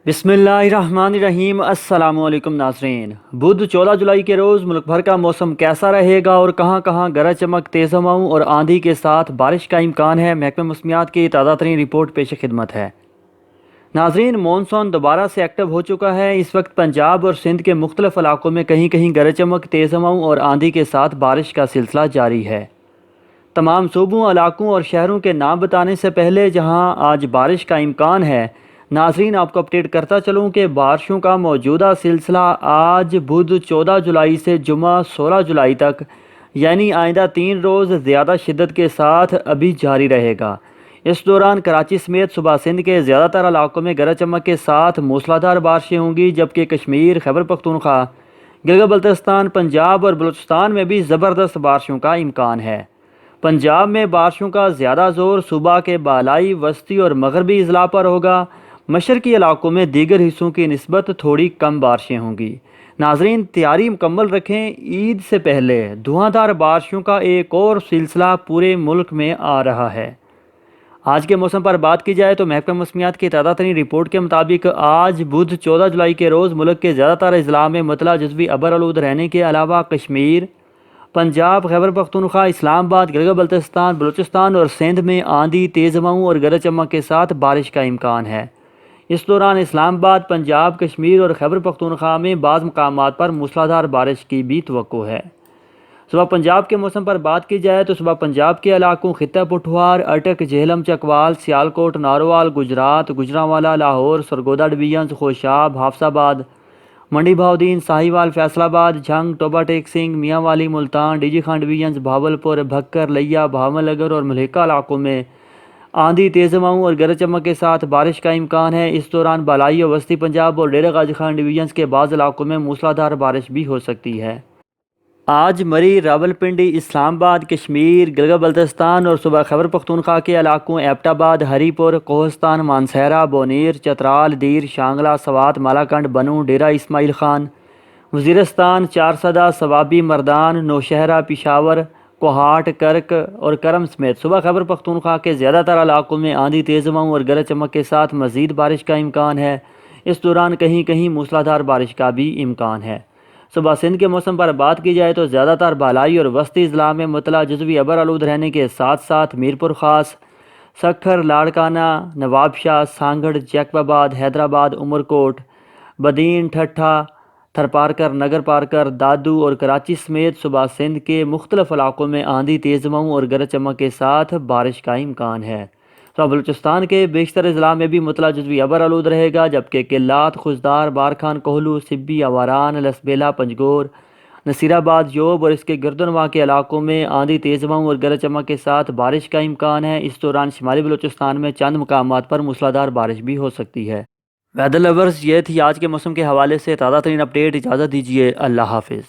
बिस्मिल्लाहिर्रहमानिर्रहीम। अस्सलाम वालेकुम नाज़रीन। बुध 14 जुलाई के रोज़ मुल्क भर का मौसम कैसा रहेगा और कहां कहां गरज चमक, तेज़ हवाओं और आंधी के साथ बारिश का इम्कान है, महकमे मौसमियात की ताज़ा तरीन रिपोर्ट पेश खिदमत है। नाज़रीन, मानसून दोबारा से एक्टिव हो चुका है। इस वक्त पंजाब और सिंध के मुख्तलिफ इलाकों में कहीं कहीं गरज चमक, तेज़ हवाओं और आंधी के साथ बारिश का सिलसिला जारी है। तमाम सूबों, इलाकों और शहरों के नाम बताने से पहले जहां आज बारिश का इम्कान है, नाज़रीन आपको अपडेट करता चलूं कि बारिशों का मौजूदा सिलसिला आज बुध 14 जुलाई से जुमा 16 जुलाई तक यानी आइंदा 3 रोज़ ज़्यादा शिद्दत के साथ अभी जारी रहेगा। इस दौरान कराची समेत सूबा सिंध के ज़्यादातर इलाकों में गरज चमक के साथ मूसलाधार बारिशें होंगी, जबकि कश्मीर, खैबर पख्तूनख्वा, गिलगित बल्तिस्तान, पंजाब और बलूचिस्तान में भी ज़बरदस्त बारिशों का इम्कान है। पंजाब में बारिशों का ज़्यादा ज़ोर सूबा के बालाई, वस्ती और मगरबी अजला पर होगा। मशरकी इलाकों में दीगर हिस्सों की निस्बत थोड़ी कम बारिशें होंगी। नाजरीन, तैयारी मुकम्मल रखें, ईद से पहले धुआंधार बारिशों का एक और सिलसिला पूरे मुल्क में आ रहा है। आज के मौसम पर बात की जाए तो महकमा मौसमियात की ताज़ा तरीन रिपोर्ट के मुताबिक आज बुध 14 जुलाई के रोज़ मुल्क के ज़्यादातर अजला में मतला जुज़वी अबर आलूद रहने के अलावा कश्मीर, पंजाब, खैबर पख्तूनख्वा, इस्लामाबाद, गिलगित बल्तिस्तान, बलूचिस्तान और सिंध में आंधी, तेज़ हवाओं और गरज चमक के साथ बारिश का इम्कान है। इस दौरान इस्लामाबाद, पंजाब, कश्मीर और खैबर पख्तूनख्वा में बाज़ मकामात पर मूसलाधार बारिश की भी तवक्को है। सुबह पंजाब के मौसम पर बात की जाए तो सुबह पंजाब के इलाकों खित्ता Pothwar, Attock, Jhelum, Chakwal, Sialkot, Narowal, Gujrat, Gujranwala, Lahore, Sargodha division, Khushab, Hafizabad, Mandi Bahauddin, Sahiwal, Faisalabad, Jhang, Toba Tek Singh, Mianwali, Multan, DG Khan division, Bahawalpur, Bhakkar, Layyah, Bahawalnagar और मलिका इलाकों में आंधी, तेज़ हवाओं और गरज चमक के साथ बारिश का इम्कान है। इस दौरान बालाई और वस्ती पंजाब और डेरा गाजी खान डिवीजन के बाज़ इलाकों में मूसलाधार बारिश भी हो सकती है। आज मरी, रावलपिंडी, इस्लामाबाद, कश्मीर, गिलगित बल्तिस्तान और सुबह खैबर पख्तूनख्वा के इलाकों एबटाबाद, हरीपुर, कोहस्तान, मानसहरा, बोनीर, चतराल, दीर, शांगला, सवात, मालाकंड, बनू, डेरा इस्माइल खान, वज़ीरस्तान, चारसदा, सवाबी, मर्दान, नौशहरा, पिशावर, कोहाट, करक और करम समेत सुबह खैबर पख्तूनख्वा के ज़्यादातर इलाकों में आंधी, तेज़ हवाओं और गरज चमक के साथ मज़ीद बारिश का इम्कान है। इस दौरान कहीं कहीं मूसलाधार बारिश का भी इम्कान है। सुबह सिंध के मौसम पर बात की जाए तो ज़्यादातर बालाई और वस्ती अजला में मुतला जुज़वी अबर आलूद रहने के साथ साथ मीरपुर ख़ास, सखर, लाड़काना, नवाबशाह, सांगड़, जैकबाबाद, हैदराबाद, उमरकोट, बदीन, ठट्ठा, थरपारकर, नगर पारकर, दादू और कराची समेत सुबह सिंध के मुख्तलिफ इलाकों में आंधी, तेज़ हवाओं और गरज चमक के साथ बारिश का इम्कान है। तो बलूचिस्तान के बेशतर अजला में भी मुतला जुज़वी अबर आलूद रहेगा, जबकि किल्लात, खुशदार, बारखान, कोहलू, सिब्बी, अवारान, लसबेला, पंजगोर, नसीराबाद, योब और इसके गिरदनवा के इलाकों में आंधी, तेज़ हवाओं और गरज चमक के साथ बारिश का इम्कान है। इस दौरान शुमाली बलूचिस्तान में चंद मकामात पर मूसलाधार बारिश भी हो सकती है। वेदर लवर्स, ये थी आज के मौसम के हवाले से ताज़ा तरीन अपडेट। इजाज़त दीजिए, अल्लाह हाफिज़।